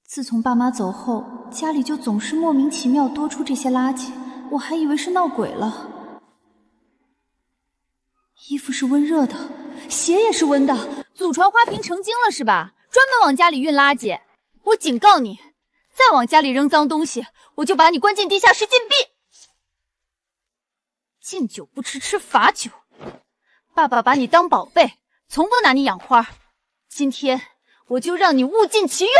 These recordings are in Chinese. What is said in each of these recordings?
自从爸妈走后，家里就总是莫名其妙多出这些垃圾，我还以为是闹鬼了。衣服是温热的，鞋也是温的，祖传花瓶成精了是吧？专门往家里运垃圾。我警告你，再往家里扔脏东西，我就把你关进地下室禁闭。敬酒不吃吃罚酒，爸爸把你当宝贝，从不拿你养花。今天我就让你物尽其用。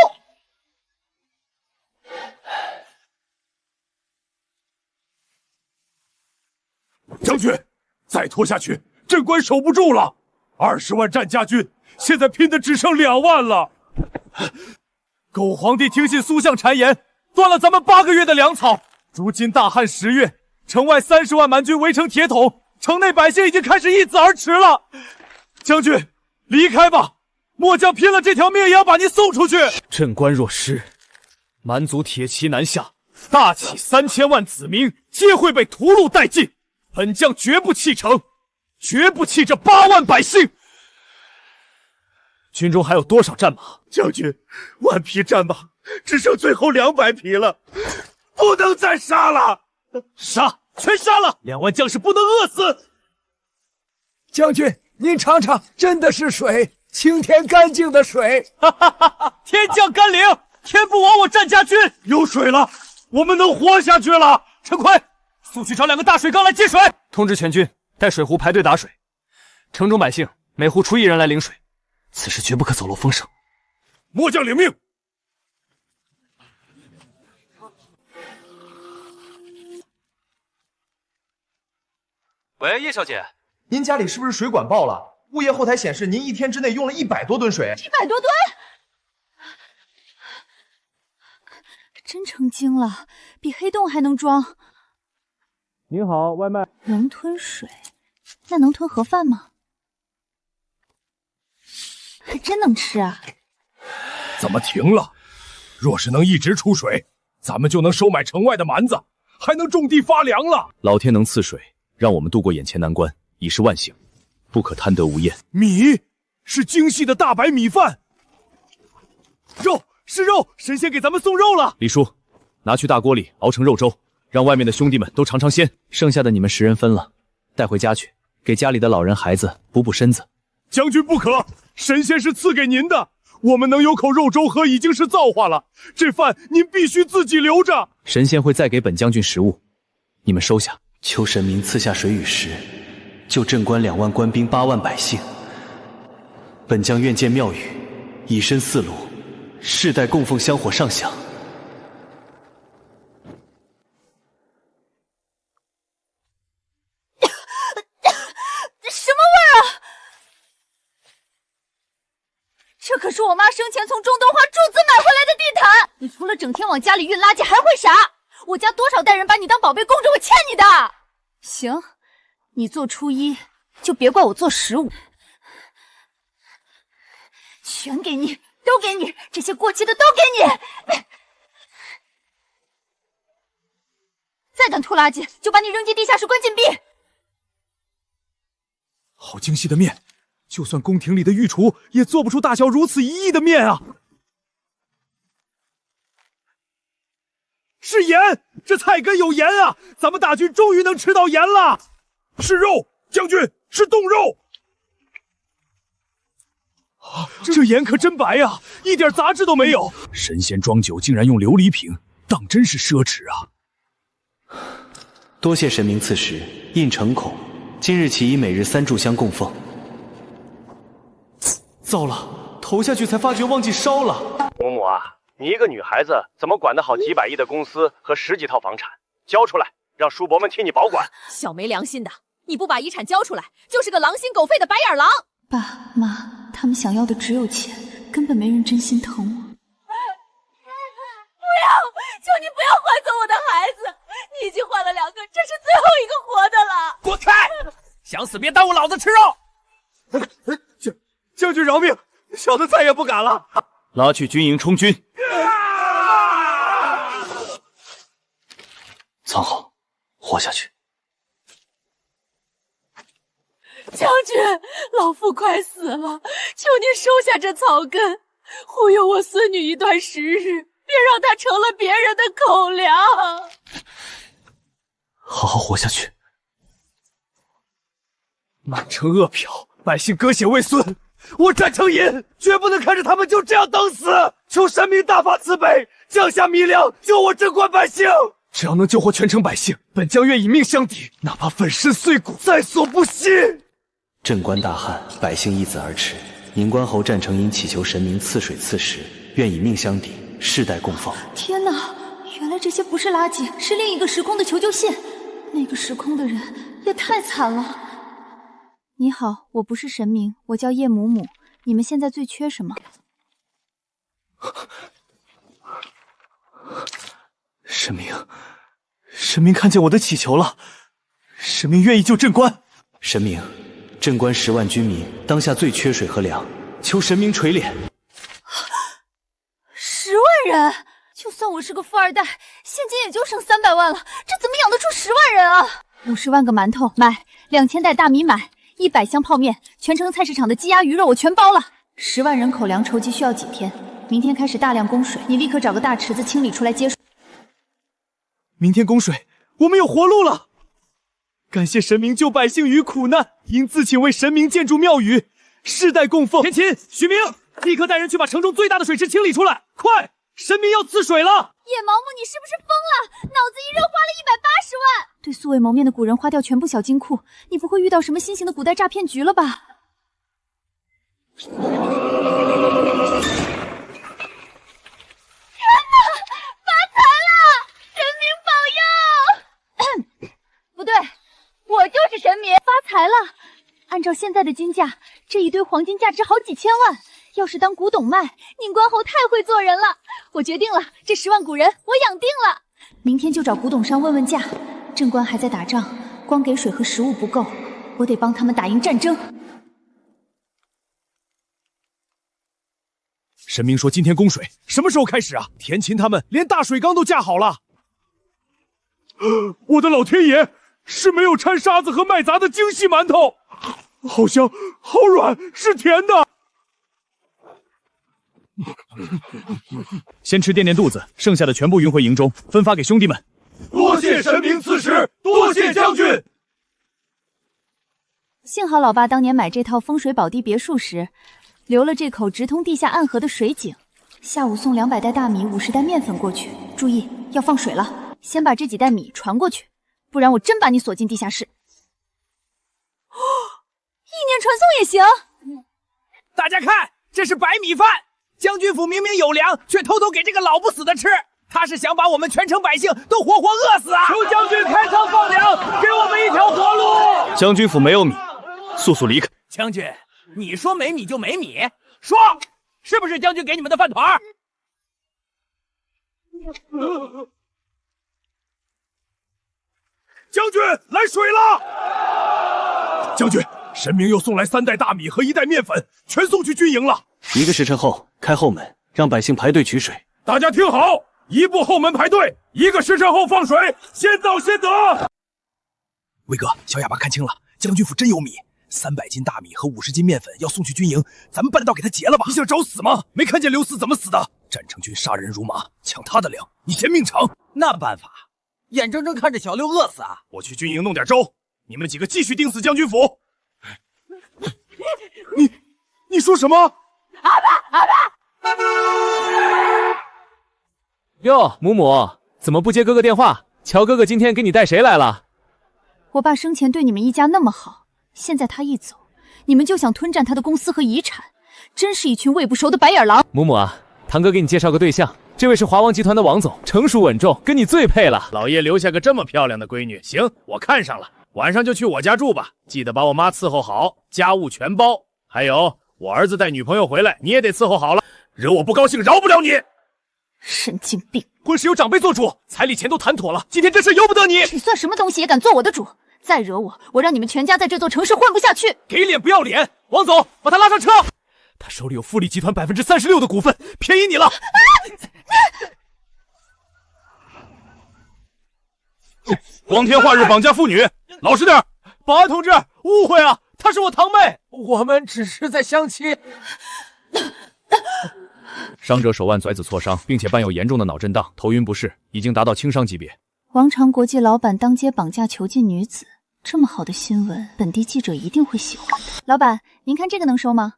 将军，再拖下去，镇关守不住了。20万战家军，现在拼的只剩2万了。狗皇帝听信苏相谗言，断了咱们8个月的粮草。如今大旱10月，城外30万蛮军围成铁桶，城内百姓已经开始易子而驰了。将军，离开吧，末将拼了这条命也要把您送出去。镇关若失，蛮族铁骑南下，大起3000万子民皆会被屠戮殆尽。本将绝不弃城，绝不弃这8万百姓。军中还有多少战马？将军，万匹战马只剩最后200匹了，不能再杀了！杀，全杀了！2万将士不能饿死！将军，您尝尝，真的是水，清甜干净的水！哈哈哈哈！天降甘霖，天不亡我战家军！有水了，我们能活下去了！陈奎，速去找2个大水缸来接水！通知全军带水壶排队打水，城中百姓每户出1人来领水。此事绝不可走漏风声。末将领命。喂，叶小姐，您家里是不是水管爆了？物业后台显示您1天之内用了100多吨水。100多吨，真成精了，比黑洞还能装。您好，外卖。能吞水，那能吞盒饭吗？还真能吃啊！怎么停了？若是能一直出水，咱们就能收买城外的蛮子，还能种地发粮了。老天能赐水，让我们渡过眼前难关，已是万幸，不可贪得无厌。米是精细的大白米饭，肉是肉，神仙给咱们送肉了。李叔，拿去大锅里熬成肉粥，让外面的兄弟们都尝尝鲜。剩下的你们10人分了，带回家去，给家里的老人孩子补补身子。将军不可，神仙是赐给您的，我们能有口肉粥喝已经是造化了，这饭您必须自己留着。神仙会再给本将军食物，你们收下。求神明赐下水与食，救镇关2万官兵8万百姓。本将愿建庙宇，以身4炉，世代供奉香火上香。什么味儿啊？这可是我妈生前从中东花注资买回来的地毯。你除了整天往家里运垃圾，还会啥？我家多少代人把你当宝贝供着，我欠你的。行，你做初一，就别怪我做15。全给你，都给你，这些过期的都给你。再敢吐垃圾，就把你扔进地下室关禁闭。好精细的面，就算宫廷里的御厨也做不出大小如此一亿的面啊！是盐，这菜根有盐啊！咱们大军终于能吃到盐了。是肉，将军，是冻肉。这盐可真白呀，一点杂质都没有。神仙装酒竟然用琉璃瓶，当真是奢侈啊！多谢神明赐食，印诚恐。今日起以每日3炷香供奉。糟了，投下去才发觉忘记烧了。嬷嬷啊，你一个女孩子怎么管得好几百亿的公司和10几套房产？交出来，让叔伯们替你保管。小没良心的，你不把遗产交出来，就是个狼心狗肺的白眼狼。爸妈，他们想要的只有钱，根本没人真心疼我。不要，求你不要换走我的孩子！你已经换了2个，这是最后一个活的了。滚开！想死别耽误老子吃肉！将军饶命，小的再也不敢了。拉去军营充军。藏好，活下去。将军，老夫快死了，求您收下这草根，护佑我孙女一段时日。别让他成了别人的口粮。好好活下去。满城恶殍，百姓割血为孙，我战成尹绝不能看着他们就这样等死！求神明大发慈悲，降下米粮，救我镇关百姓！只要能救活全城百姓，本将愿以命相抵，哪怕粉身碎骨，在所不惜。镇关大旱，百姓一子而驰。宁关侯战成尹祈求神明赐水赐食，愿以命相抵，世代供奉。天哪，原来这些不是垃圾，是另一个时空的求救信。那个时空的人也太惨了。你好，我不是神明，我叫叶母母。你们现在最缺什么？神明看见我的祈求了，神明愿意救镇关。神明，镇关10万军民当下最缺水和粮，求神明垂怜。10万人，就算我是个富二代，现金也就剩300万了，这怎么养得出10万人啊？50万个馒头买，2000袋大米买，100箱泡面，全城菜市场的鸡鸭鱼肉我全包了。10万人口粮筹集需要几天？明天开始大量供水，你立刻找个大池子清理出来接水。明天供水，我们有活路了！感谢神明救百姓于苦难，应自请为神明建筑庙宇，世代供奉。田勤、许明，立刻带人去把城中最大的水池清理出来，快！神明要赐水了！野毛木，你是不是疯了？脑子一热花了180万！对素未谋面的古人花掉全部小金库，你不会遇到什么新型的古代诈骗局了吧？天哪！发财了！神明保佑！不对，我就是神明！发财了！按照现在的金价，这一堆黄金价值好几千万。要是当古董卖，宁关侯太会做人了。我决定了，这10万古人我养定了。明天就找古董商问问价。镇关还在打仗，光给水和食物不够，我得帮他们打赢战争。神明说今天供水，什么时候开始啊？田勤他们连大水缸都架好了。我的老天爷，是没有掺沙子和麦杂的精细馒头，好香，好软，是甜的。先吃垫垫肚子，剩下的全部运回营中，分发给兄弟们。多谢神明赐食，多谢将军。幸好老爸当年买这套风水宝地别墅时，留了这口直通地下暗河的水井。下午送200袋大米、50袋面粉过去，注意要放水了。先把这几袋米传过去，不然我真把你锁进地下室。意念传送也行。大家看，这是白米饭。将军府明明有粮，却偷偷给这个老不死的吃。他是想把我们全城百姓都活活饿死啊！求将军开仓放粮，给我们一条活路。将军府没有米，速速离开。将军，你说没米就没米，说是不是将军给你们的饭团？将军来水了！将军，神明又送来3袋大米和1袋面粉，全送去军营了。1个时辰后开后门，让百姓排队取水。大家听好，1步后门排队，1个时辰后放水，先到先得。魏哥，小哑巴看清了，将军府真有米，300斤大米和50斤面粉要送去军营，咱们办得到给他劫了吧？你想找死吗？没看见刘四怎么死的？战成军杀人如麻，抢他的粮，你嫌命长？那办法，眼睁睁看着小六饿死啊！我去军营弄点粥，你们几个继续盯死将军府。你说什么？阿爸！哟，母母，怎么不接哥哥电话？乔哥哥今天给你带谁来了？我爸生前对你们一家那么好，现在他一走，你们就想吞占他的公司和遗产，真是一群喂不熟的白眼狼。母母啊，堂哥给你介绍个对象，这位是华王集团的王总，成熟稳重，跟你最配了。老爷留下个这么漂亮的闺女，行，我看上了。晚上就去我家住吧，记得把我妈伺候好，家务全包。还有，我儿子带女朋友回来，你也得伺候好了。惹我不高兴，饶不了你。神经病！婚事由长辈做主，彩礼钱都谈妥了，今天这事由不得你。你算什么东西也敢做我的主？再惹我，我让你们全家在这座城市混不下去！给脸不要脸！王总，把他拉上车。他手里有富力集团36%的股份，便宜你了。光天化日绑架妇女，老实点！保安同志，误会啊，她是我堂妹，我们只是在相亲。伤者手腕拐子挫伤，并且伴有严重的脑震荡、头晕不适，已经达到轻伤级别。王长国际老板当街绑架囚禁女子，这么好的新闻，本地记者一定会喜欢的。老板，您看这个能收吗？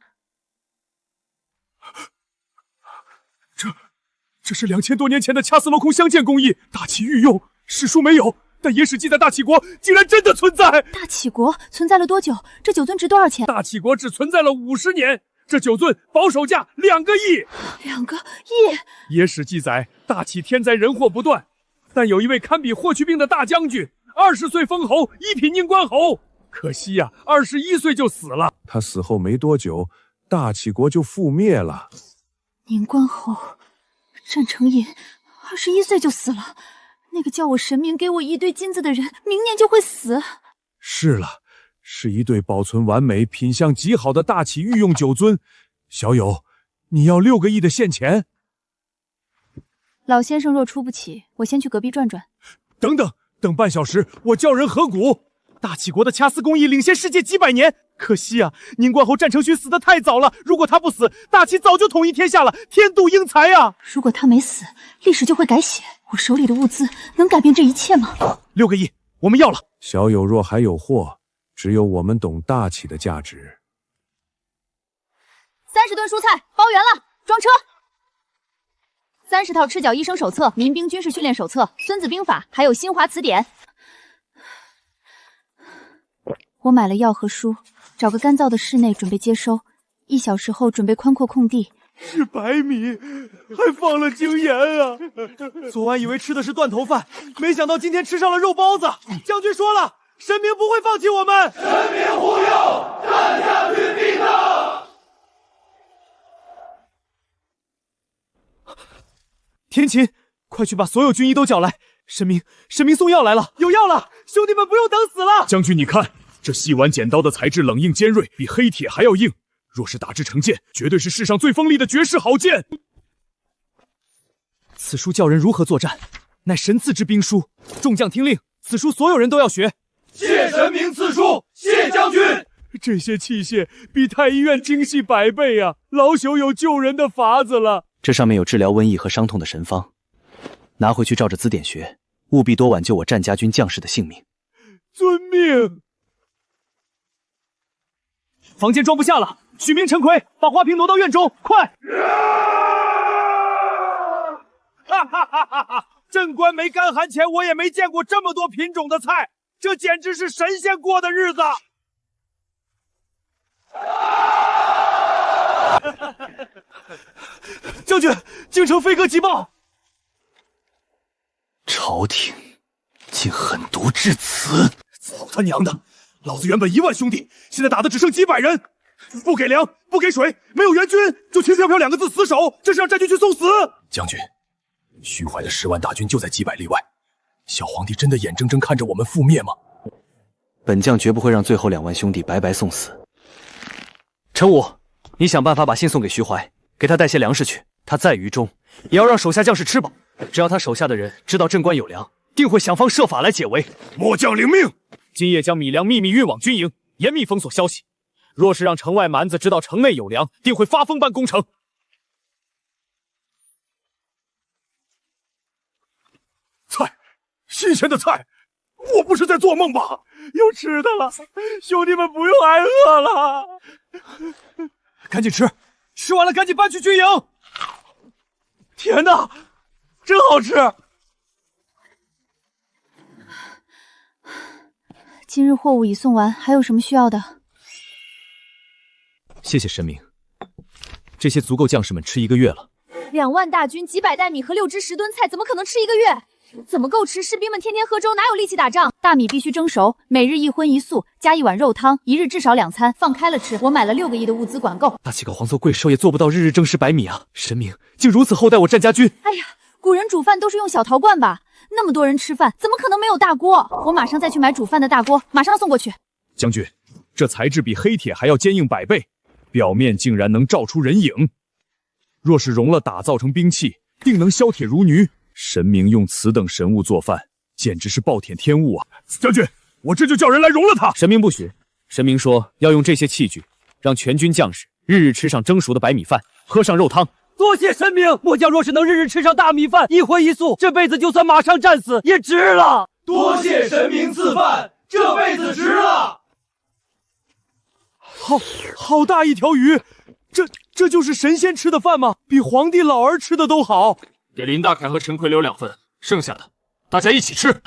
这是2000多年前的掐丝镂空相见工艺，大齐御用，史书没有，但野史记载大齐国竟然真的存在。大齐国存在了多久？这酒樽值多少钱？大齐国只存在了50年，这酒樽保守价2个亿。2个亿！野史记载，大齐天灾人祸不断，但有一位堪比霍去病的大将军，20岁封侯，一品宁关侯。可惜呀，21岁就死了。他死后没多久，大齐国就覆灭了。宁关侯战成瘾，21岁就死了。那个叫我神明给我一堆金子的人，明年就会死。是了，是一对保存完美、品相极好的大齐御用酒樽。小友，你要6个亿的现钱？老先生若出不起，我先去隔壁转转。等半小时，我叫人合股。大齐国的掐丝工艺领先世界几百年，可惜啊，宁关侯战成勋死得太早了。如果他不死，大齐早就统一天下了，天妒英才啊！如果他没死，历史就会改写。我手里的物资能改变这一切吗？6个亿，我们要了。小友若还有货，只有我们懂大齐的价值。30吨蔬菜包圆了，装车。30套赤脚医生手册、民兵军事训练手册、孙子兵法，还有新华词典。我买了药和书，找个干燥的室内准备接收。1小时后准备宽阔空地。是白米，还放了精盐啊！昨晚以为吃的是断头饭，没想到今天吃上了肉包子。将军说了，神明不会放弃我们。神明护佑，战将军必胜。田琴，快去把所有军医都叫来。神明送药来了，有药了，兄弟们不用等死了。将军，你看，这细碗剪刀的材质冷硬尖锐，比黑铁还要硬。若是打制成剑，绝对是世上最锋利的绝世好剑。此书教人如何作战，乃神赐之兵书。众将听令，此书所有人都要学。谢神明赐书，谢将军。这些器械比太医院精细100倍啊！老朽有救人的法子了。这上面有治疗瘟疫和伤痛的神方，拿回去照着字典学，务必多挽救我战家军将士的性命。遵命。房间装不下了，许明、陈奎把花瓶挪到院中，快！哈哈哈哈哈！镇关没干寒前，我也没见过这么多品种的菜，这简直是神仙过的日子。将军，京城飞鸽急报，朝廷竟狠毒至此！操他娘的！老子原本1万兄弟，现在打的只剩几百人，不给粮，不给水，没有援军，就轻飘飘2个字死守，这是让战军去送死。将军，徐怀的10万大军就在几百里外，小皇帝真的眼睁睁看着我们覆灭吗？本将绝不会让最后2万兄弟白白送死。陈武，你想办法把信送给徐怀，给他带些粮食去。他在狱中，也要让手下将士吃饱。只要他手下的人知道镇关有粮，定会想方设法来解围。末将领命。今夜将米粮秘密运往军营，严密封锁消息。若是让城外蛮子知道城内有粮，定会发疯般攻城。菜，新鲜的菜，我不是在做梦吧？有吃的了，兄弟们不用挨饿了。赶紧吃，吃完了赶紧搬去军营。甜的，真好吃。今日货物已送完，还有什么需要的？谢谢神明，这些足够将士们吃1个月了。2万大军，几百袋米和6只10吨菜，怎么可能吃1个月？怎么够吃？士兵们天天喝粥，哪有力气打仗？大米必须蒸熟，每日1荤1素，加1碗肉汤，1日至少2餐，放开了吃。我买了6个亿的物资管够。大齐搞皇族贵胄也做不到日日蒸食白米啊！神明竟如此厚待我战家军。哎呀，古人煮饭都是用小陶罐吧？那么多人吃饭，怎么可能没有大锅？我马上再去买煮饭的大锅，马上送过去。将军，这材质比黑铁还要坚硬100倍，表面竟然能照出人影。若是熔了打造成兵器，定能削铁如泥。神明用此等神物做饭，简直是暴殄天物啊！将军，我这就叫人来熔了他。神明不许，神明说要用这些器具，让全军将士日日吃上蒸熟的白米饭，喝上肉汤，多谢神明，末将若是能日日吃上大米饭，一荤一素，这辈子就算马上战死也值了。多谢神明赐饭，这辈子值了。好大一条鱼，这就是神仙吃的饭吗？比皇帝老儿吃的都好。给林大凯和陈奎留2份，剩下的大家一起吃。将军，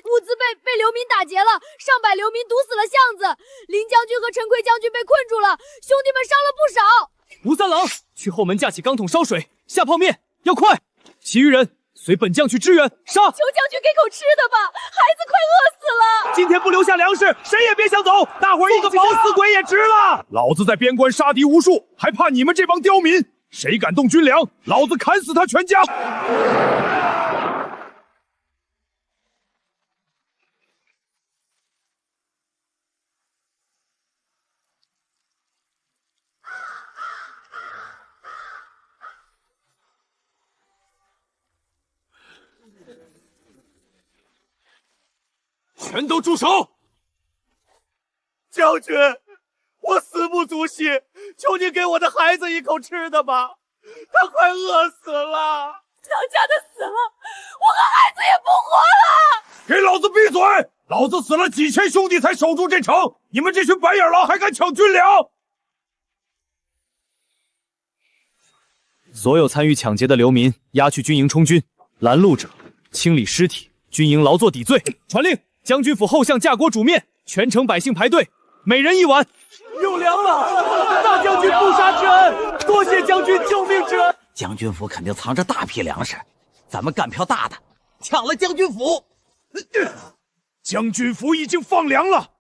物资被流民打劫了，上百流民堵死了巷子，林将军和陈奎将军被困住了，兄弟们伤了不少。吴三郎，去后门架起钢桶烧水，下泡面，要快。其余人随本将去支援。杀！求将军给口吃的吧，孩子快饿死了。今天不留下粮食，谁也别想走。大伙儿一个饱死鬼也值了。老子在边关杀敌无数，还怕你们这帮刁民？谁敢动军粮，老子砍死他全家！全都住手！将军，我死不足惜，求你给我的孩子一口吃的吧，他快饿死了。当家的死了，我和孩子也不活了。给老子闭嘴！老子死了几千兄弟才守住这城，你们这群白眼狼还敢抢军粮！所有参与抢劫的流民押去军营充军，拦路者清理尸体，军营劳作抵罪。传令，将军府后巷架锅煮面，全城百姓排队，每人1碗。有粮了！大将军不杀之恩，多谢将军救命之恩。将军府肯定藏着大批粮食，咱们干票大的，抢了将军府。将军府已经放粮了，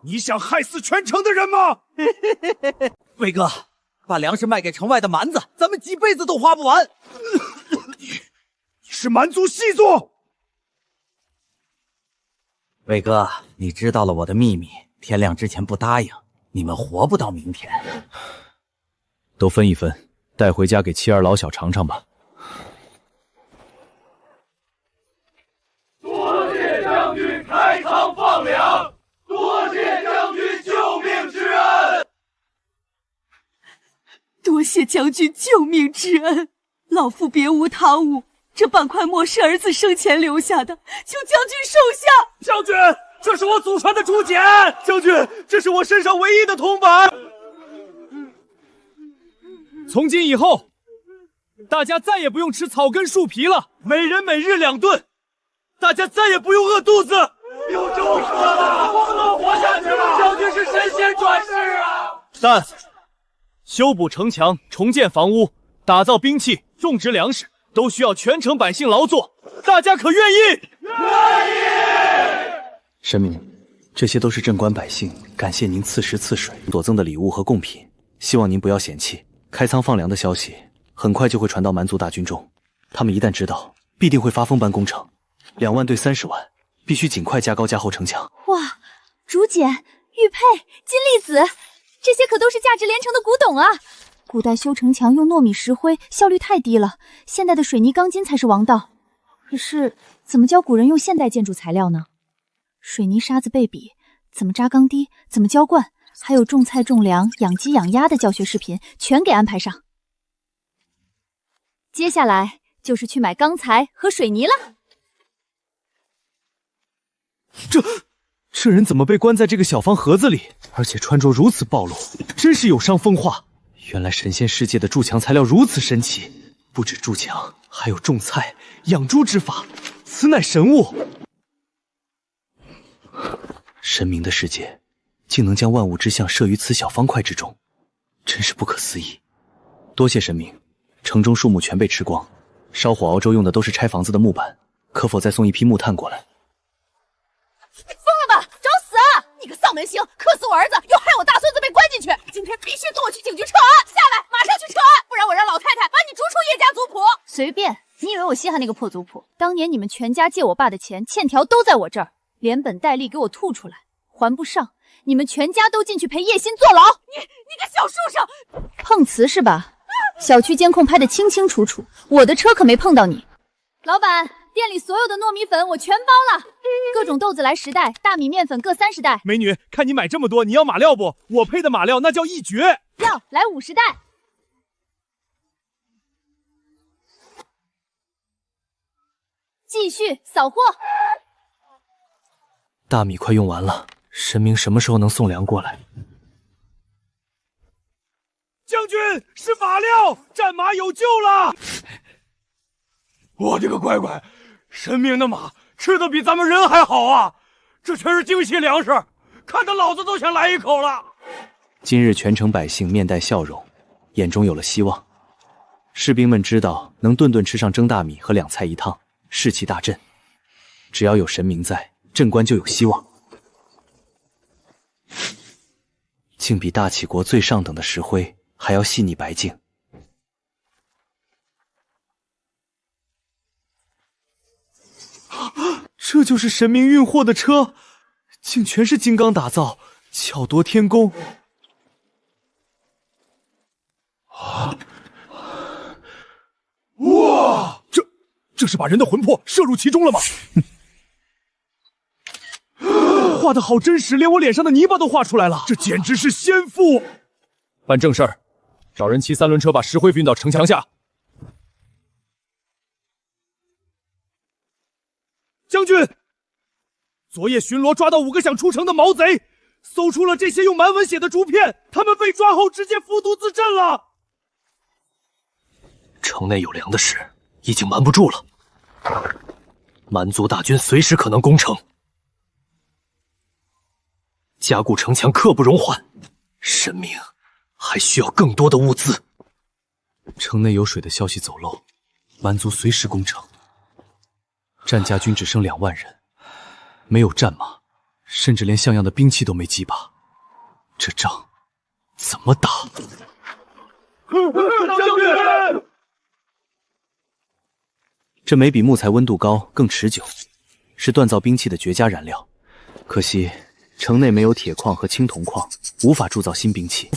你想害死全城的人吗？魏哥，把粮食卖给城外的蛮子，咱们几辈子都花不完。你是蛮族细作。魏哥，你知道了我的秘密，天亮之前不答应，你们活不到明天。都分一分，带回家给妻儿老小尝尝吧。多谢将军开仓放粮，多谢将军救命之恩。多谢将军救命之恩，老夫别无他物，这半块墨是儿子生前留下的，求将军收下。将军，这是我祖传的竹简。将军，这是我身上唯一的铜板。从今以后，大家再也不用吃草根树皮了，每人每日2顿，大家再也不用饿肚子。有这么说的，我不能活下去了。将军是神仙转世啊！3. 修补城墙，重建房屋，打造兵器，种植粮食，都需要全城百姓劳作，大家可愿意？愿意。神明，这些都是镇关百姓感谢您赐食赐水所赠的礼物和贡品，希望您不要嫌弃。开仓放粮的消息很快就会传到蛮族大军中，他们一旦知道，必定会发疯般攻城。2万对30万，必须尽快加高加厚城墙。哇，竹简、玉佩、金粒子，这些可都是价值连城的古董啊！古代修城墙用糯米石灰效率太低了，现代的水泥钢筋才是王道。可是怎么教古人用现代建筑材料呢？水泥沙子备笔，怎么扎钢堤，怎么浇灌，还有种菜种粮、养鸡养鸭的教学视频，全给安排上。接下来就是去买钢材和水泥了。这人怎么被关在这个小方盒子里，而且穿着如此暴露，真是有伤风化。原来神仙世界的筑墙材料如此神奇，不止筑墙，还有种菜、养猪之法，此乃神物。神明的世界竟能将万物之象设于此小方块之中，真是不可思议。多谢神明，城中树木全被吃光，烧火熬粥用的都是拆房子的木板，可否再送一批木炭过来？疯了吧，找死啊！你个丧门星，克死我儿子，又害我大孙子被关进去，今天必须跟我去警局撤案！下来，马上去撤案，不然我让老太太把你逐出叶家族谱。随便，你以为我稀罕那个破族谱？当年你们全家借我爸的钱，欠条都在我这儿，连本带利给我吐出来，还不上，你们全家都进去陪叶欣坐牢。你个小书生，碰瓷是吧？小区监控拍得清清楚楚，我的车可没碰到你。老板，店里所有的糯米粉我全包了，各种豆子来10袋，大米面粉各30袋。美女，看你买这么多，你要马料不？我配的马料那叫一绝。要来50袋。继续扫货。大米快用完了，神明什么时候能送粮过来？将军，是马料，战马有救了！我的个乖乖，神明的马吃的比咱们人还好啊！这全是精细粮食，看得老子都想来一口了。今日全城百姓面带笑容，眼中有了希望。士兵们知道能顿顿吃上蒸大米和2菜1汤，士气大振。只要有神明在，镇关就有希望。竟比大齐国最上等的石灰还要细腻白净。这就是神明运货的车，竟全是金刚打造，巧夺天工。哇，这是把人的魂魄摄入其中了吗？画的好真实，连我脸上的泥巴都画出来了，这简直是先父！办正事儿，找人骑3轮车把石灰运到城墙下。将军，昨夜巡逻抓到5个想出城的毛贼，搜出了这些用蛮文写的竹片，他们被抓后直接服毒自尽了。城内有粮的事已经瞒不住了，蛮族大军随时可能攻城，加固城墙刻不容缓，神明还需要更多的物资。城内有水的消息走漏，蛮族随时攻城。战家军只剩2万人，没有战马，甚至连像样的兵器都没几把，这仗怎么打？将军，这煤比木材温度高，更持久，是锻造兵器的绝佳燃料。可惜城内没有铁矿和青铜矿，无法铸造新兵器。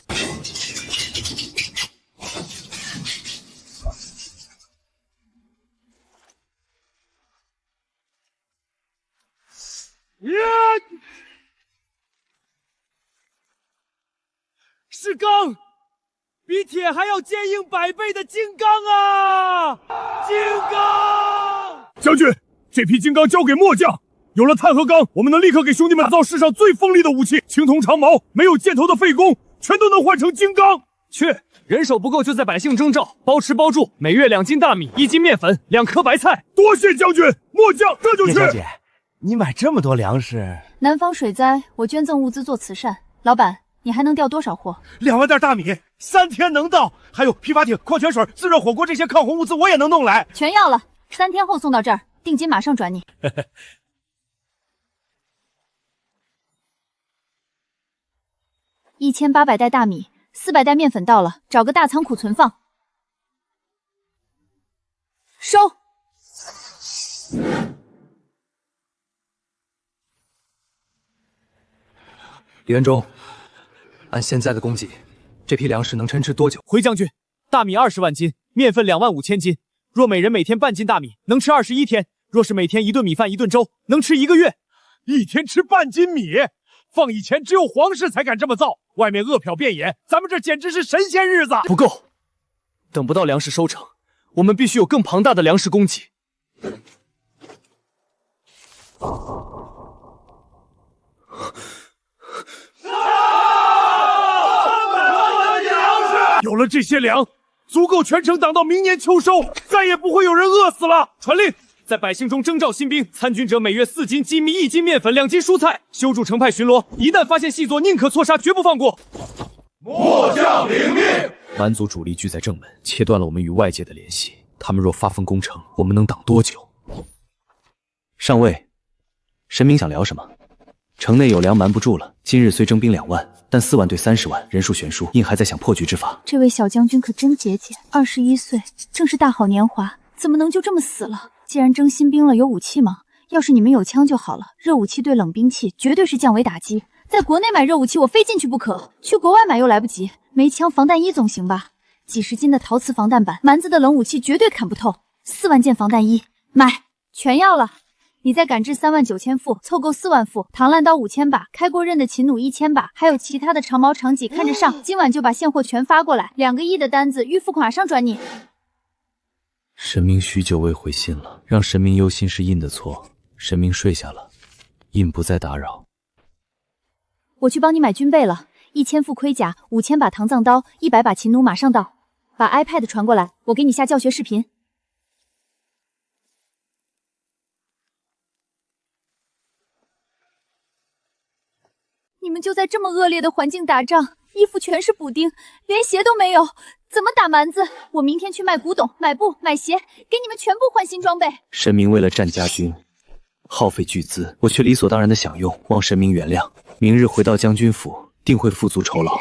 是钢，比铁还要坚硬100倍的金刚啊！金刚！将军，这批金刚交给末将。有了碳和钢，我们能立刻给兄弟们打造世上最锋利的武器。青铜长矛，没有箭头的废弓，全都能换成金刚。去，人手不够就在百姓征召，包吃包住，每月2斤大米，1斤面粉，2颗白菜。多谢将军，末将这就去。叶小姐，你买这么多粮食？南方水灾，我捐赠物资做慈善。老板，你还能调多少货？2万袋大米，3天能到。还有批发艇、矿泉水、自热火锅这些抗洪物资我也能弄来。全要了，3天后送到这儿，定金马上转你。1800袋大米，400袋面粉到了，找个大仓库存放。收。李元忠，按现在的供给，这批粮食能撑吃多久？回将军，大米20万斤，面粉25000斤。若每人每天半斤大米，能吃21天；若是每天1顿米饭1顿粥，能吃1个月。1天吃半斤米，放以前只有皇室才敢这么造，外面饿殍遍野，咱们这简直是神仙日子。不够，等不到粮食收成，我们必须有更庞大的粮食供给。有了这些粮，足够全城挡到明年秋收，再也不会有人饿死了。传令，在百姓中征召新兵，参军者每月4斤鸡米、1斤面粉、2斤蔬菜，修筑城派巡逻，一旦发现细作，宁可错杀，绝不放过。末将领命。蛮族主力聚在正门，切断了我们与外界的联系。他们若发疯攻城，我们能挡多久？上尉，神明想聊什么？城内有粮瞒不住了。今日虽征兵2万，但4万对30万，人数悬殊，应还在想破局之法。这位小将军可真节俭，21岁，正是大好年华，怎么能就这么死了？既然征新兵了，有武器吗？要是你们有枪就好了。热武器对冷兵器绝对是降维打击。在国内买热武器，我非进去不可；去国外买又来不及。没枪防弹衣总行吧？几十斤的陶瓷防弹板，蛮子的冷武器绝对砍不透。4万件防弹衣，买，全要了。你再赶制39000副，凑够4万副。唐烂刀5000把，开过刃的秦弩1000把，还有其他的长矛长戟，看着上。今晚就把现货全发过来，2个亿的单子预付款马上转你。神明许久未回信了，让神明忧心是印的错。神明睡下了，印不再打扰。我去帮你买军备了，1000副盔甲，5000把唐藏刀，100把秦弩，马上到。把 iPad 传过来，我给你下教学视频。你们就在这么恶劣的环境打仗，衣服全是补丁，连鞋都没有，怎么打蛮子？我明天去卖古董、买布、买鞋，给你们全部换新装备。神明为了战家军，耗费巨资，我却理所当然的享用，望神明原谅。明日回到将军府，定会付足酬劳。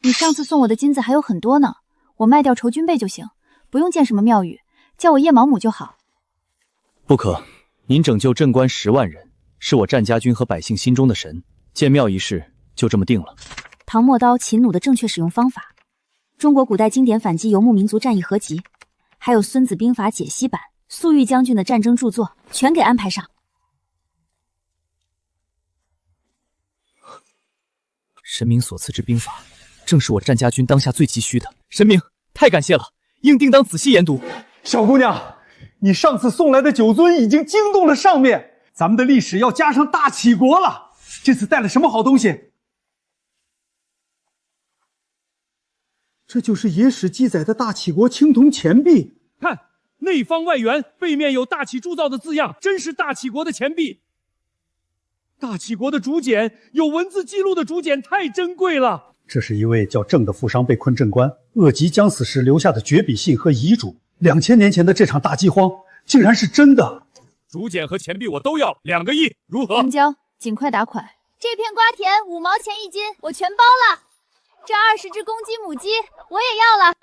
你上次送我的金子还有很多呢，我卖掉筹军备就行，不用建什么庙宇，叫我夜毛母就好。不可，您拯救镇关10万人，是我战家军和百姓心中的神，建庙一事就这么定了。唐墨刀、秦弩的正确使用方法，中国古代经典反击游牧民族战役合集，还有《孙子兵法》解析版，粟裕将军的战争著作，全给安排上。神明所赐之兵法，正是我战家军当下最急需的。神明，太感谢了，应定当仔细研读。小姑娘，你上次送来的酒樽已经惊动了上面，咱们的历史要加上大齐国了。这次带了什么好东西？这就是野史记载的大齐国青铜钱币。看，内方外圆，背面有大齐铸造的字样，真是大齐国的钱币。大齐国的竹简，有文字记录的竹简太珍贵了。这是一位叫郑的富商被困镇关，恶疾将死时留下的绝笔信和遗嘱。2000年前的这场大饥荒，竟然是真的。竹简和钱币我都要，2个亿，如何？成交，尽快打款。这片瓜田5毛钱1斤，我全包了。这20只公鸡、母鸡我也要了。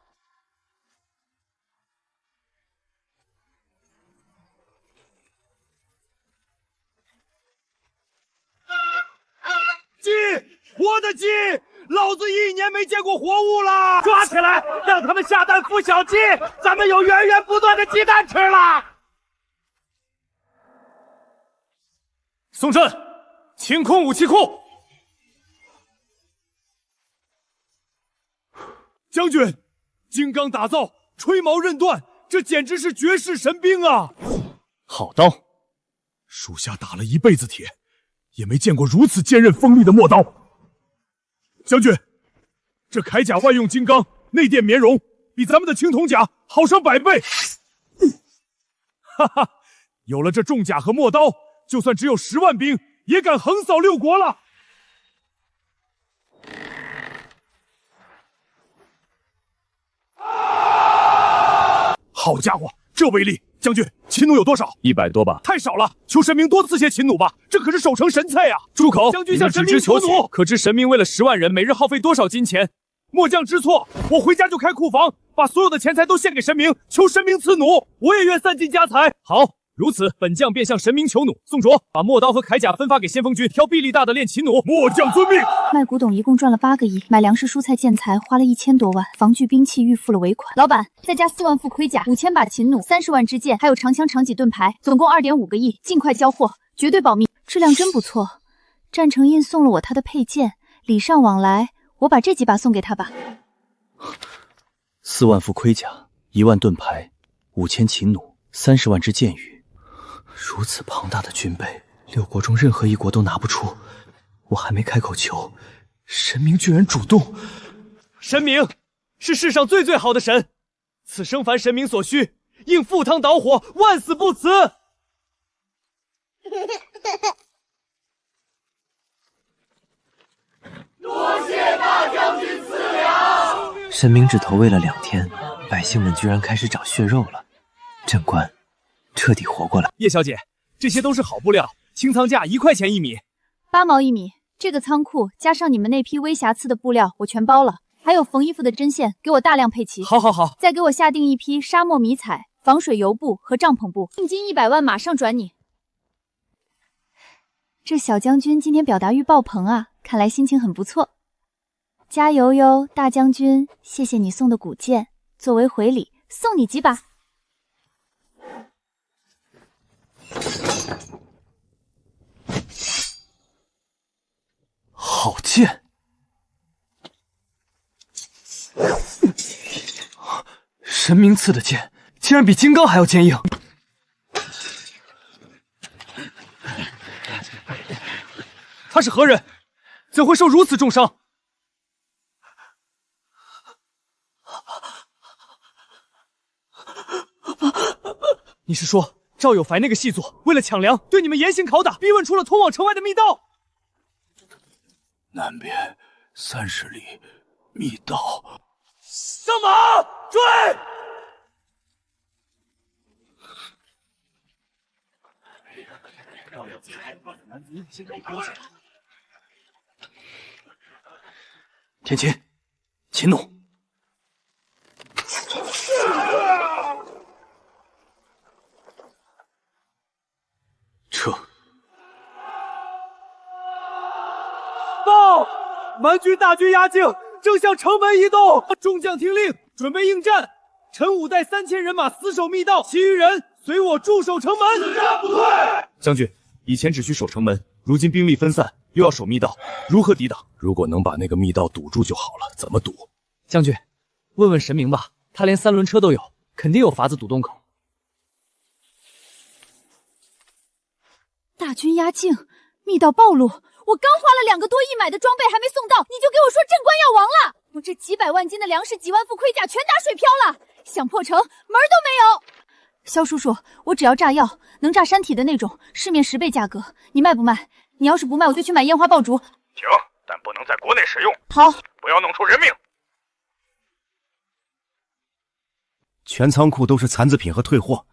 鸡，我的鸡，老子1年没见过活物了！抓起来，让他们下蛋孵小鸡，咱们有源源不断的鸡蛋吃了。宋慎，清空武器库。将军，金刚打造，吹毛刃断，这简直是绝世神兵啊！好刀，属下打了一辈子铁，也没见过如此坚韧锋利的陌刀。将军，这铠甲外用金刚，内垫棉绒，比咱们的青铜甲好上100倍。哈哈，有了这重甲和陌刀，就算只有10万兵，也敢横扫6国了。好家伙，这威力！将军，秦弩有多少？100多把。太少了，求神明多赐些秦弩吧，这可是守城神菜啊！住口！将军向神明求弩。可知神明为了10万人，每日耗费多少金钱？末将知错，我回家就开库房，把所有的钱财都献给神明，求神明赐弩，我也愿散尽家财。好，如此，本将便向神明求弩。宋卓，把陌刀和铠甲分发给先锋军，挑臂力大的练秦弩。末将遵命。卖古董一共赚了8个亿，买粮食、蔬菜、建材花了1000多万，防具兵器预付了尾款。老板，再加4万副盔甲，5000把秦弩，30万支箭，还有长枪、长戟、盾牌，总共2.5个亿，尽快交货，绝对保密。质量真不错。战成印送了我他的配件，礼尚往来，我把这几把送给他吧。4万副盔甲，1万盾牌，5000秦弩，30万支箭雨。如此庞大的军备，6国中任何一国都拿不出。我还没开口求，神明居然主动。神明是世上最好的神，此生凡神明所需，应赴汤蹈火，万死不辞。多谢大将军赐粮。神明只投喂了2天，百姓们居然开始长血肉了，镇关彻底活过来。叶小姐，这些都是好布料，清仓价1块钱1米，8毛1米。这个仓库加上你们那批微瑕疵的布料，我全包了。还有缝衣服的针线，给我大量配齐。好好好，再给我下定一批沙漠迷彩、防水油布和帐篷布，定金100万，马上转你。这小将军今天表达欲爆棚啊，看来心情很不错。加油哟，大将军！谢谢你送的古剑，作为回礼，送你几把。好剑！神明赐的剑，竟然比金刚还要坚硬。他是何人？怎会受如此重伤？你是说赵有凡那个细作为了抢粮，对你们严刑拷打，逼问出了通往城外的密道？南边30里密道。上马追！天琴，秦弩。撤！报！蛮军大军压境，正向城门移动。众将听令，准备应战。陈武带3000人马死守密道，其余人随我驻守城门。死战不退。将军，以前只需守城门，如今兵力分散，又要守密道，如何抵挡？如果能把那个密道堵住就好了，怎么堵？将军，问问神明吧，他连3轮车都有，肯定有法子堵洞口。大军压境，密道暴露，我刚花了2个多亿买的装备还没送到，你就给我说镇关要亡了！我这几百万斤的粮食、几万副盔甲全打水漂了，想破城门儿都没有。萧叔叔，我只要炸药，能炸山体的那种，市面10倍价格，你卖不卖？你要是不卖，我就去买烟花爆竹。行，但不能在国内使用。好，不要弄出人命。全仓库都是残次品和退货，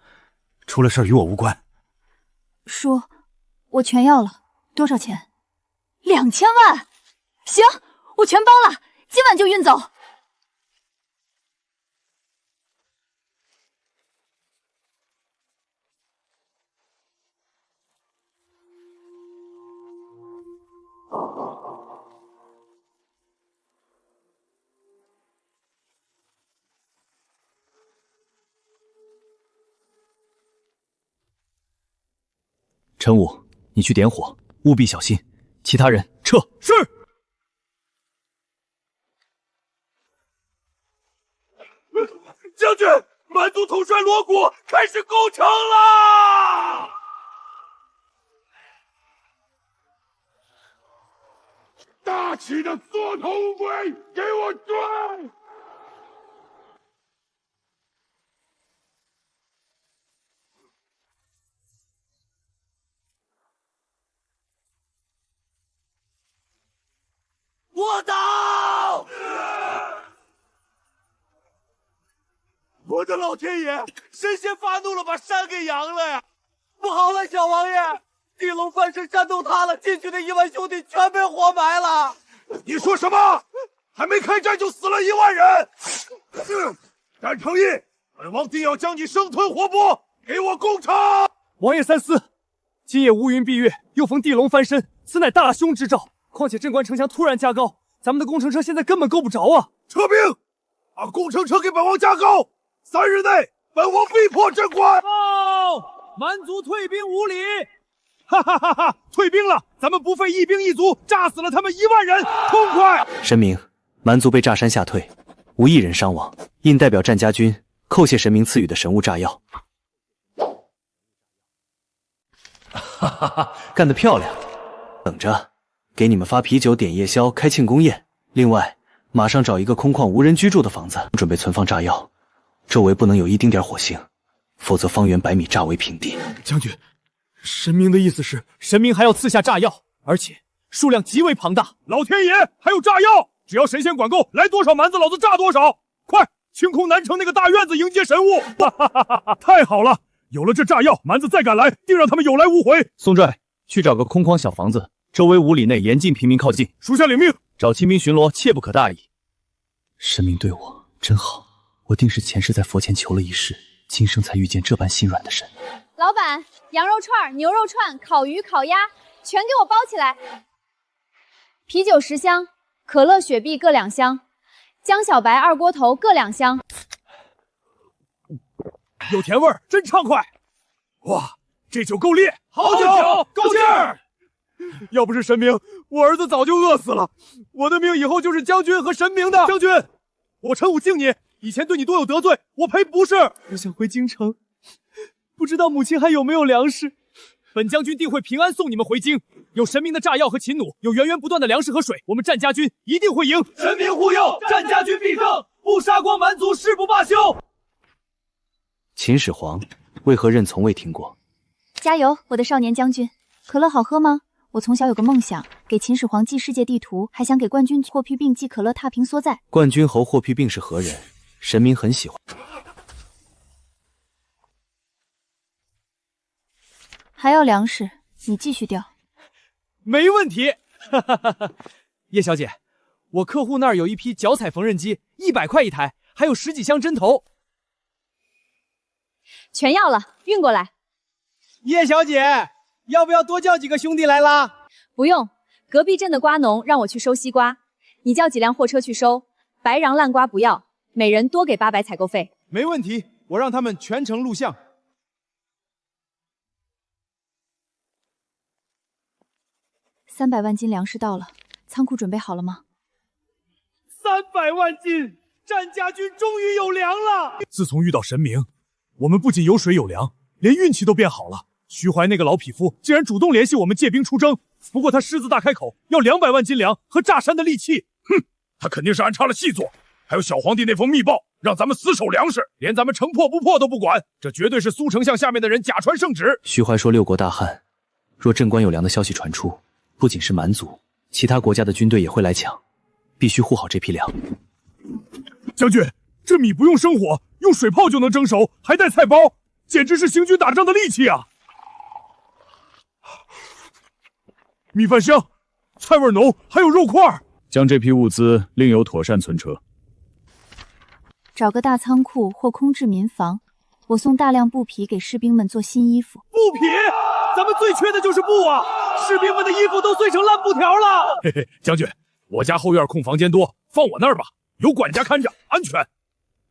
出了事与我无关。叔，我全要了，多少钱？2000万。行，我全包了，今晚就运走。陈武，你去点火，务必小心。其他人撤。是。将军，蛮族统帅罗古开始攻城了！大齐的缩头乌龟，给我追！我倒！我的老天爷，神仙发怒了，把山给扬了呀！不好了，小王爷，地龙翻身，山洞塌了，进去的1万兄弟全被活埋了。你说什么？还没开战就死了1万人！单成义，本王定要将你生吞活剥，给我攻城！王爷三思，今夜乌云蔽月，又逢地龙翻身，此乃大凶之兆。况且镇关城墙突然加高，咱们的工程车现在根本够不着啊！撤兵，把工程车给本王加高，3日内本王逼迫镇关。报，蛮族退兵5里。哈哈哈哈！退兵了，咱们不费一兵一卒，炸死了他们1万人，痛快！神明，蛮族被炸山下退，无1人伤亡，应代表战家军叩谢神明赐予的神物炸药。哈哈哈，干得漂亮！等着，给你们发啤酒、点夜宵、开庆功宴。另外，马上找一个空旷无人居住的房子，准备存放炸药，周围不能有一丁点火星，否则方圆100米炸为平地。将军，神明的意思是，神明还要赐下炸药，而且数量极为庞大。老天爷，还有炸药！只要神仙管够，来多少蛮子，老子炸多少！快，清空南城那个大院子，迎接神物！哈哈哈哈哈！太好了，有了这炸药，蛮子再敢来，定让他们有来无回。宋拽，去找个空旷小房子，周围5里内严禁平民靠近。属下领命。找亲兵巡逻，切不可大意。神明对我真好，我定是前世在佛前求了一世，今生才遇见这般心软的神。老板，羊肉串、牛肉串、烤鱼、烤鸭，全给我包起来。啤酒10箱，可乐、雪碧各2箱，江小白2锅头各2箱。有甜味儿，真畅快！哇，这酒够烈，好酒，够劲儿！要不是神明，我儿子早就饿死了。我的命以后就是将军和神明的。将军，我陈武敬你，以前对你多有得罪，我赔不是。我想回京城，不知道母亲还有没有粮食。本将军定会平安送你们回京。有神明的炸药和秦弩，有源源不断的粮食和水，我们战家军一定会赢。神明护佑，战家军必胜，不杀光蛮族誓不罢休。秦始皇为何朕从未听过？加油，我的少年将军！可乐好喝吗？我从小有个梦想，给秦始皇寄世界地图，还想给冠军霍去病寄可乐踏平所在。冠军侯霍去病是何人？神明很喜欢。还要粮食，你继续调。没问题。叶小姐，我客户那儿有一批脚踩缝纫机，100块一台，还有10几箱针头。全要了，运过来。叶小姐，要不要多叫几个兄弟来拉？不用，隔壁镇的瓜农让我去收西瓜，你叫几辆货车去收。白瓤烂瓜不要，每人多给800采购费。没问题，我让他们全程录像。300万斤粮食到了，仓库准备好了吗？300万斤，战家军终于有粮了！自从遇到神明，我们不仅有水有粮，连运气都变好了。徐怀那个老匹夫竟然主动联系我们借兵出征，不过他狮子大开口，要200万斤粮和炸山的利器。哼，他肯定是安插了细作。还有小皇帝那封密报，让咱们死守粮食，连咱们城破不破都不管，这绝对是苏丞相下面的人假传圣旨。徐怀说6国大旱，若镇关有粮的消息传出，不仅是蛮族，其他国家的军队也会来抢，必须护好这批粮。将军，这米不用生火，用水泡就能蒸熟，还带菜包，简直是行军打仗的利器啊！米饭香，菜味浓，还有肉块。将这批物资另有妥善存车。找个大仓库或空置民房，我送大量布匹给士兵们做新衣服。布匹，咱们最缺的就是布啊！士兵们的衣服都碎成烂布条了。嘿嘿，将军，我家后院空房间多，放我那儿吧，有管家看着，安全。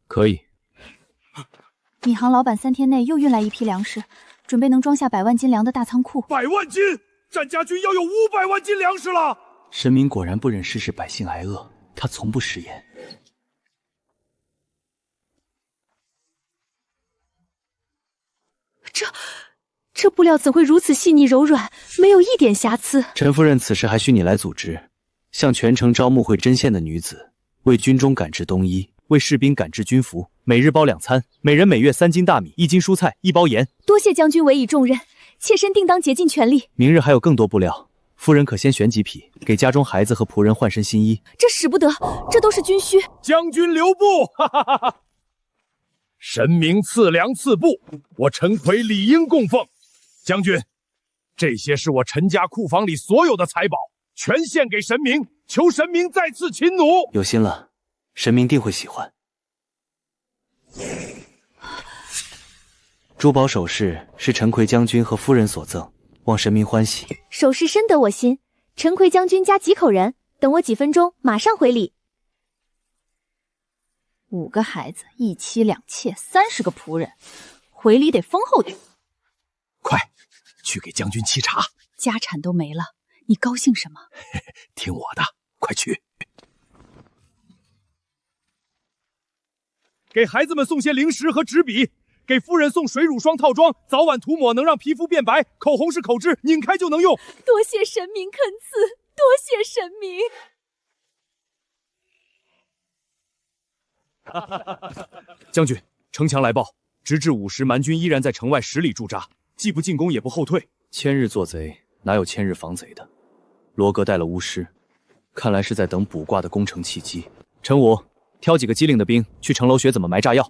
可以。米行老板3天内又运来一批粮食，准备能装下100万斤粮的大仓库。100万斤，战家军要有500万斤粮食了。神明果然不忍世事百姓挨饿，他从不食言。这布料怎会如此细腻柔软，没有一点瑕疵？陈夫人此事还需你来组织，向全城招募会针线的女子，为军中赶制冬衣，为士兵赶制军服，每日包2餐，每人每月3斤大米，1斤蔬菜，1包盐。多谢将军委以重任，妾身定当竭尽全力。明日还有更多布料，夫人可先选几匹，给家中孩子和仆人换身新衣。这使不得，这都是军需。将军留步！哈哈哈哈！神明赐粮赐布，我陈奎理应供奉。将军，这些是我陈家库房里所有的财宝，全献给神明，求神明再赐秦弩。有心了，神明定会喜欢。珠宝首饰是陈奎将军和夫人所赠，望神明欢喜。首饰深得我心，陈奎将军家几口人？等我几分钟，马上回礼。 5个孩子，1妻2妾，30个仆人，回礼得丰厚点。快，去给将军沏茶。家产都没了，你高兴什么？听我的，快去。给孩子们送些零食和纸笔，给夫人送水乳霜套装，早晚涂抹能让皮肤变白。口红是口脂，拧开就能用。多谢神明恳赐，多谢神明。 将军，城墙来报，直至午时，蛮军依然在城外10里驻扎，既不进攻，也不后退。千日做贼，哪有千日防贼的？罗格带了巫师，看来是在等卜卦的攻城契机。陈武，挑几个机灵的兵去城楼学怎么埋炸药。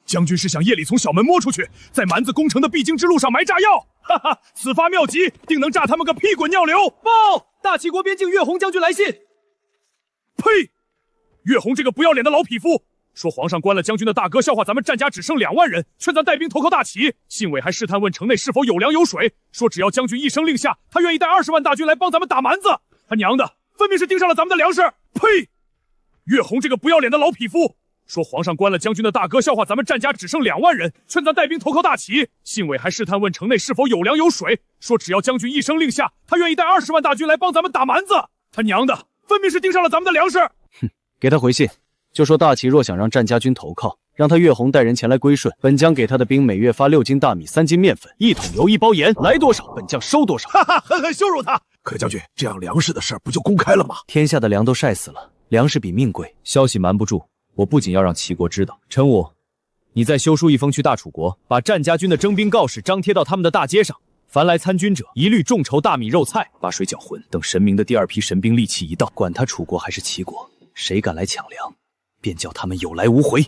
将军是想夜里从小门摸出去，在蛮子攻城的必经之路上埋炸药。哈哈，此发妙计，定能炸他们个屁滚尿流。报，大齐国边境岳洪将军来信。呸！岳洪这个不要脸的老匹夫！ 说皇上关了将军的大哥，笑话咱们战家只剩2万人，劝咱带兵投靠大齐。信尾还试探问城内是否有粮有水，说只要将军一声令下，他愿意带20万大军来帮咱们打蛮子。他娘的，分明是盯上了咱们的粮食！呸！岳洪这个不要脸的老匹夫，说皇上关了将军的大哥，笑话咱们战家只剩2万人，劝咱带兵投靠大齐。信尾还试探问城内是否有粮有水，说只要将军一声令下，他愿意带20万大军来帮咱们打蛮子。他娘的，分明是盯上了咱们的粮食！哼，给他回信。就说大齐若想让战家军投靠，让他月红带人前来归顺，本将给他的兵每月发6斤大米、3斤面粉、1桶油、1包盐，来多少本将收多少。哈哈，狠狠羞辱他！可将军，这样粮食的事不就公开了吗？天下的粮都晒死了，粮食比命贵。消息瞒不住，我不仅要让齐国知道。陈武，你再修书一封去大楚国，把战家军的征兵告示张贴到他们的大街上。凡来参军者，一律众筹大米肉菜，把水搅浑。等神明的第2批神兵利器一到，管他楚国还是齐国，谁敢来抢粮，便叫他们有来无回。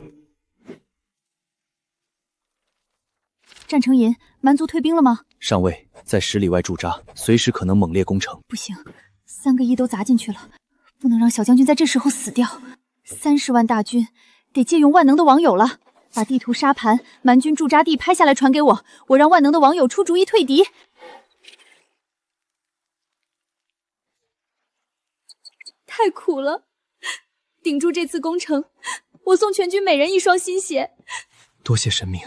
战成银，蛮族退兵了吗？上尉在10里外驻扎，随时可能猛烈攻城。不行，3个亿都砸进去了，不能让小将军在这时候死掉。30万大军，得借用万能的网友了。把地图沙盘、蛮军驻扎地拍下来传给我，我让万能的网友出主意退敌。太苦了，顶住这次攻城，我送全军每人1双新鞋。多谢神明。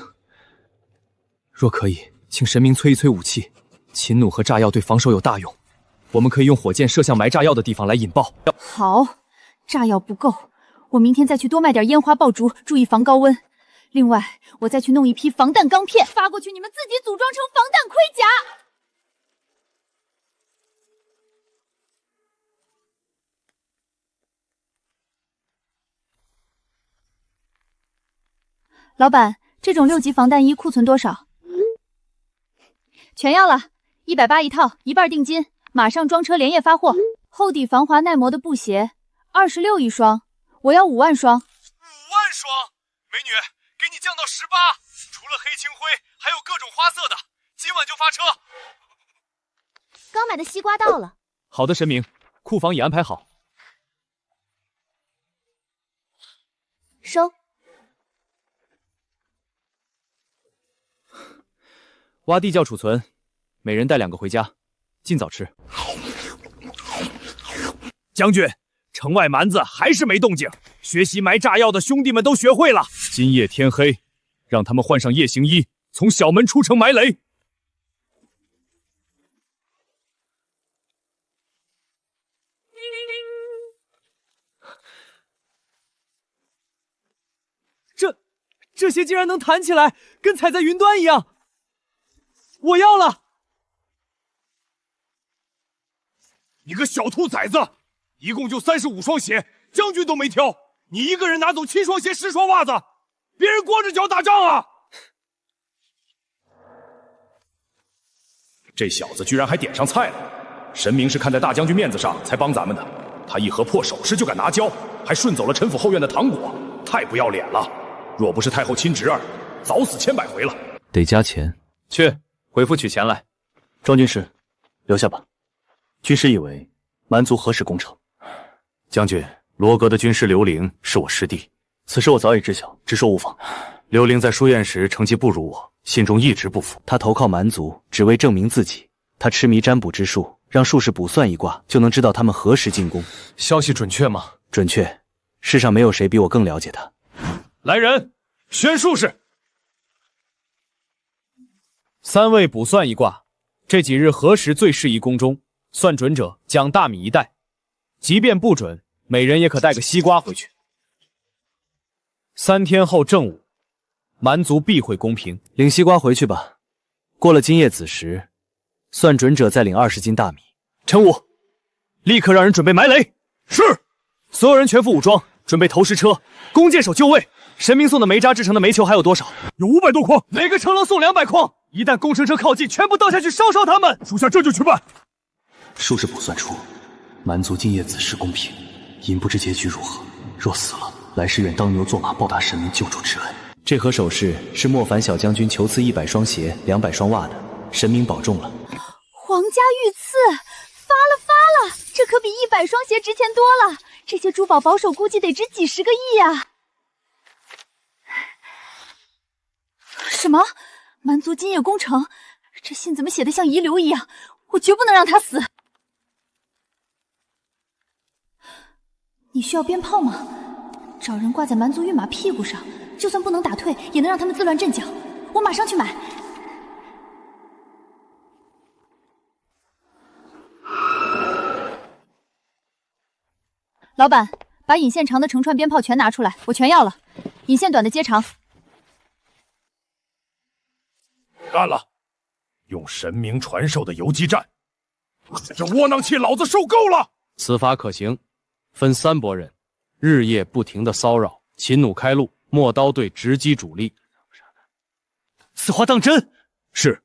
若可以，请神明催一催武器，秦弩和炸药对防守有大用，我们可以用火箭射向埋炸药的地方来引爆。好，炸药不够，我明天再去多卖点烟花爆竹，注意防高温。另外，我再去弄一批防弹钢片，发过去，你们自己组装成防弹盔甲。老板，这种6级防弹衣库存多少？全要了，180一套，1半定金，马上装车连夜发货。厚底防滑耐磨的布鞋，26一双，我要5万双。5万双，美女，给你降到18，除了黑青灰，还有各种花色的，今晚就发车。刚买的西瓜到了。好的，神明，库房已安排好。收。挖地窖储存，每人带2个回家，尽早吃。将军，城外蛮子还是没动静，学习埋炸药的兄弟们都学会了。今夜天黑，让他们换上夜行衣，从小门出城埋雷。这些竟然能弹起来，跟踩在云端一样！我要了！你个小兔崽子，一共就35双鞋，将军都没挑，你一个人拿走7双鞋、10双袜子，别人光着脚打仗啊！这小子居然还点上菜了，神明是看在大将军面子上才帮咱们的，他一盒破首饰就敢拿交，还顺走了陈府后院的糖果，太不要脸了！若不是太后亲侄儿，早死千百回了。得加钱。去，回府取钱来。庄军师，留下吧。军师以为蛮族何时攻城？将军，罗阁的军师刘伶是我师弟，此事我早已知晓，直说无妨。刘伶在书院时成绩不如我，心中一直不服。他投靠蛮族，只为证明自己。他痴迷占卜之术，让术士卜算一卦，就能知道他们何时进攻。消息准确吗？准确，世上没有谁比我更了解他。来人，选术士。 3位卜算一卦，这几日何时最适宜宫中？算准者奖大米1袋，即便不准，每人也可带个西瓜回去。3天后正午，蛮族必会公平。领西瓜回去吧。过了今夜子时，算准者再领20斤大米。陈武，立刻让人准备埋雷。是。所有人全副武装，准备投石车，弓箭手就位。神明送的煤渣制成的煤球还有多少？有500多筐，每个城楼送200筐。一旦工程车靠近，全部倒下去烧他们！属下这就去办。术士卜算出，蛮族今夜子时公平，因不知结局如何。若死了，来世愿当牛做马，报答神明救助之恩。这盒首饰是莫凡小将军求赐100双鞋、200双袜的，神明保重了。皇家御赐，发了！这可比100双鞋值钱多了。这些珠宝保守估计得值几10个亿啊！什么？ 蛮族今夜攻城，这信怎么写的像遗留一样？我绝不能让他死。你需要鞭炮吗？找人挂在蛮族御马屁股上，就算不能打退，也能让他们自乱阵脚。我马上去买。老板，把引线长的成串鞭炮全拿出来，我全要了。引线短的接长。干了！用神明传授的游击战，这窝囊气老子受够了！此法可行，分3拨人，日夜不停的骚扰，擒弩开路，陌刀队直击主力。此话当真？是。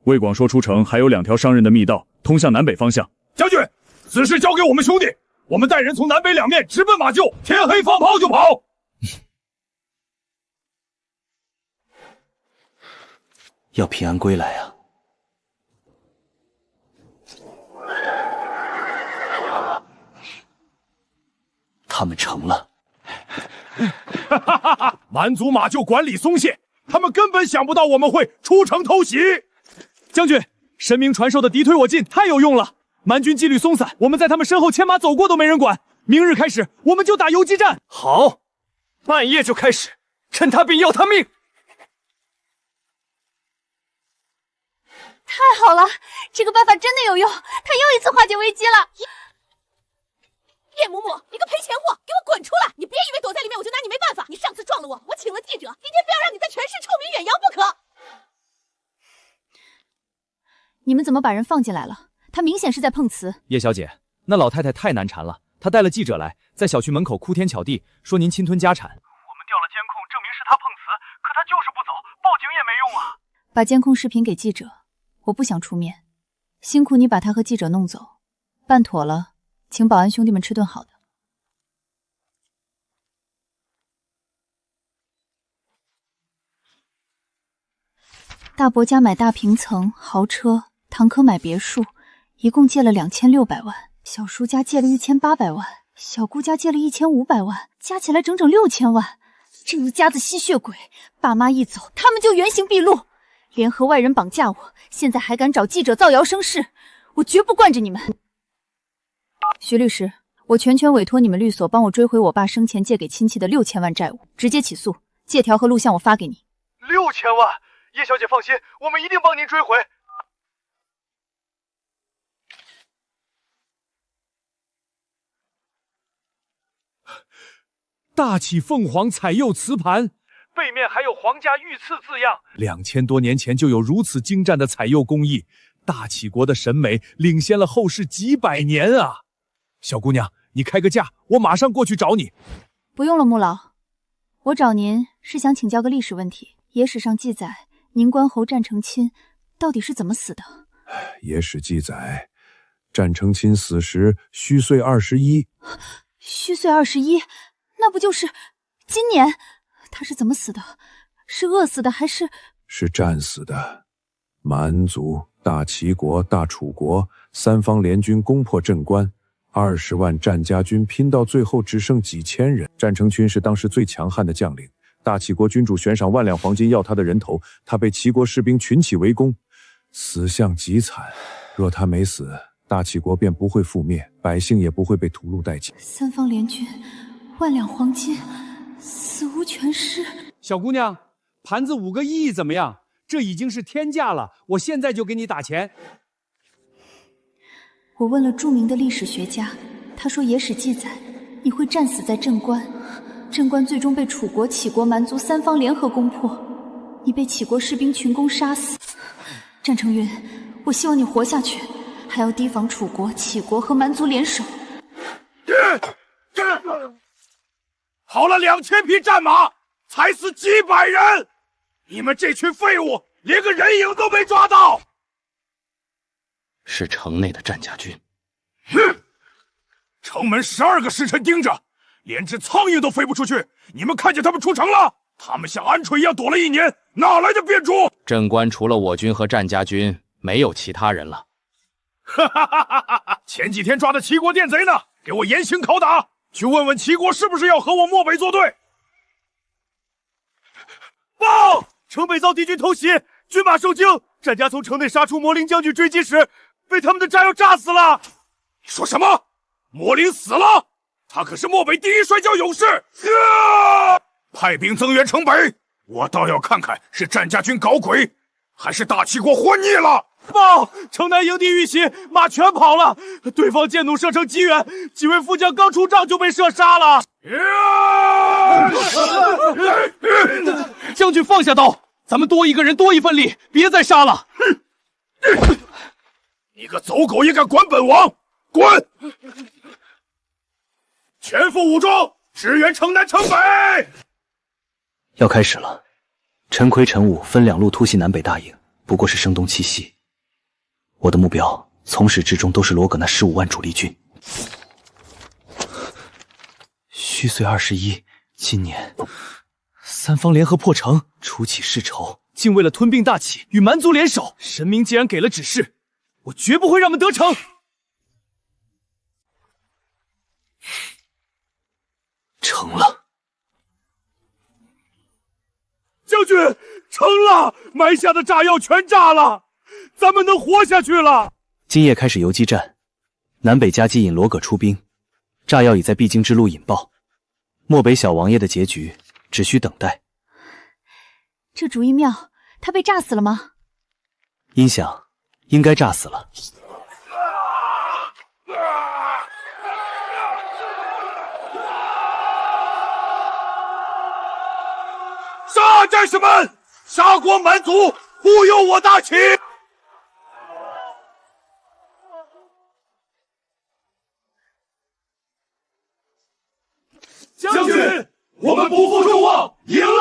魏广说出城还有2条商人的密道，通向南北方向。将军，此事交给我们兄弟，我们带人从南北两面直奔马厩，天黑放炮就跑。要平安归来啊！他们成了。蛮族马厩管理松懈，他们根本想不到我们会出城偷袭。将军，神明传授的敌推我进太有用了。蛮军纪律松散，我们在他们身后牵马走过都没人管。明日开始，我们就打游击战。好，半夜就开始，趁他病要他命。太好了，这个办法真的有用，他又一次化解危机了。叶嬷嬷，你个赔钱货，给我滚出来！你别以为躲在里面我就拿你没办法。你上次撞了我，我请了记者，今天非要让你在全市臭名远扬不可。你们怎么把人放进来了？他明显是在碰瓷。叶小姐，那老太太太难缠了，她带了记者来，在小区门口哭天抢地，说您侵吞家产。我们调了监控，证明是她碰瓷，可她就是不走，报警也没用啊。把监控视频给记者，我不想出面。辛苦你把他和记者弄走，办妥了，请保安兄弟们吃顿好的。大伯家买大平层豪车，堂客买别墅，一共借了2600万。小叔家借了1800万，小姑家借了1500万，加起来整整6000万。这一家子吸血鬼，爸妈一走，他们就原形毕露，联合外人绑架我，现在还敢找记者造谣生事，我绝不惯着你们。徐律师，我全权委托你们律所帮我追回我爸生前借给亲戚的6000万债务，直接起诉，借条和录像我发给你。6000万，叶小姐放心，我们一定帮您追回。大启凤凰彩釉瓷盘，背面还有皇家御赐字样。2000多年前就有如此精湛的彩釉工艺，大启国的审美领先了后世几百年啊！小姑娘，你开个价，我马上过去找你。不用了，穆老，我找您是想请教个历史问题。野史上记载，宁关侯战成亲到底是怎么死的？野史记载，战成亲死时虚岁21。虚岁21，那不就是今年？他是怎么死的？是饿死的还是？是战死的。蛮族、大齐国、大楚国3方联军攻破镇关，20万战家军拼到最后只剩几千人。战成群是当时最强悍的将领，大齐国君主悬赏1万两黄金要他的人头，他被齐国士兵群起围攻，死相极惨。若他没死，大齐国便不会覆灭，百姓也不会被屠戮殆尽。3方联军1万两黄金，死无全尸。小姑娘，盘子5个亿怎么样？这已经是天价了，我现在就给你打钱。我问了著名的历史学家，他说野史记载你会战死在镇关，镇关最终被楚国、齐国、蛮族3方联合攻破，你被齐国士兵群攻杀死。战成云，我希望你活下去，还要提防楚国、齐国和蛮族联手。好了，2000匹战马，才死几百人，你们这群废物，连个人影都没抓到。是城内的战家军。城门12个时辰盯着，连只苍蝇都飞不出去。你们看见他们出城了？他们像鹌鹑一样躲了1年，哪来的变主？镇关除了我军和战家军，没有其他人了。哈哈哈哈哈！前几天抓的齐国电贼呢？给我严刑拷打！去问问齐国是不是要和我漠北作对？报！城北遭敌军偷袭，军马受惊，战家从城内杀出魔灵将军追击时，被他们的炸药炸死了。你说什么？魔灵死了？他可是漠北第1摔跤勇士！派兵增援城北，我倒要看看是战家军搞鬼，还是大齐国活腻了。报！城南营地遇袭，马全跑了，对方箭弩射程极远，几位副将刚出帐就被射杀了。将军放下刀，咱们多一个人多一份力，别再杀了。你个走狗也敢管本王！滚！全副武装，支援城南城北。要开始了，陈奎、陈武分2路突袭南北大营，不过是声东击西。我的目标从始至终都是罗葛那15万主力军。虚岁21，今年三方联合破城，初起世仇，竟为了吞并大齐，与蛮族联手。神明既然给了指示，我绝不会让他们得逞。成了。将军，成了！埋下的炸药全炸了，咱们能活下去了。今夜开始游击战，南北夹击引罗葛出兵，炸药已在必经之路引爆。漠北小王爷的结局只需等待。这主意妙，他被炸死了吗？音响应该炸死了。杀！战士们，杀光蛮族，护佑我大齐！将军，我们不负众望，赢了！